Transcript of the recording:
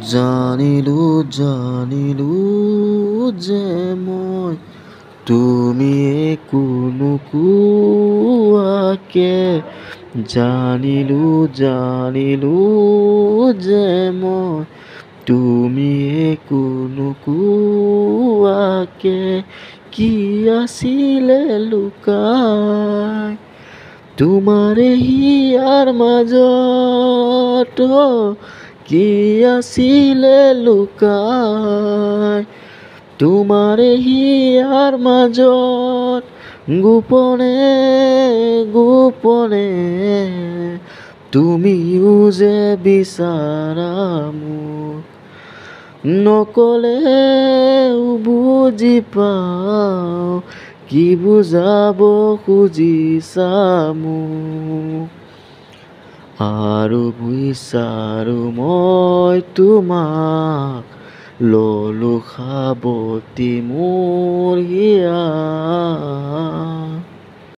জানিলো যে মই তুমি একো নোকোৱাকে জানিলো যে মই তুমি একো নোকোৱাকে কি আছিলে লুকাই তোমাৰ হিয়াৰ মাজত কি আছিলে লুকাই তোমাৰ হিয়াৰ মাজত গোপনে তুমিও যে বিচাৰা মোক নকলেও বুজি পাওঁ কি বুজাব খুজিছা মোক আৰু বিচাৰো মই তোমাক ললো সাৱটি মোৰ হিয়া